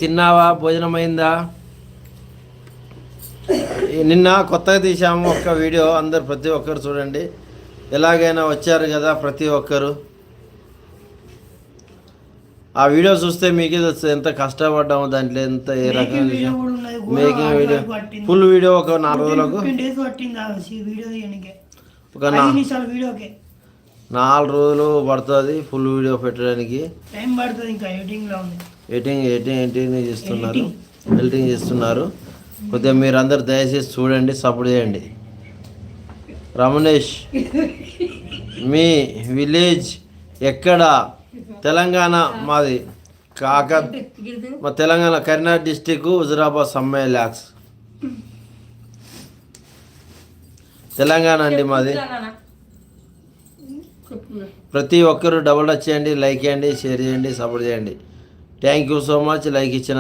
తిన్నావా? భోజనం అయిందా? నిన్న కొత్తగా తీసాము ఒక్క వీడియో, అందరు ప్రతి ఒక్కరు చూడండి. ఎలాగైనా వచ్చారు కదా ప్రతి ఒక్కరు. ఆ వీడియో చూస్తే మీకే తెలుస్తుంది ఎంత కష్టపడ్డాము దాంట్లో, ఎంత ఏ రకంగా మేకింగ్ వీడియో. ఫుల్ వీడియో ఒక 4 రోజులకు, ఒక 4 రోజులు పడుతుంది ఫుల్ వీడియో పెట్టడానికి. టైం పడుతుంది, ఇంకా ఎడిటింగ్ చేస్తున్నారు. కొద్దిగా మీరు అందరు దయచేసి చూడండి, సపోర్ట్ చేయండి. రమణేష్, మీ విలేజ్ ఎక్కడ? తెలంగాణ మాది మా తెలంగాణ కరీంనగర్ డిస్టిక్, హుజురాబాద్ సమ్మయ్య ల్యాక్స్, తెలంగాణ అండి మాది. ప్రతి ఒక్కరు డబుల్ టచ్ చేయండి, లైక్ చేయండి, షేర్ చేయండి, సపోర్ట్ చేయండి. Thank you so much. Like ఇచ్చిన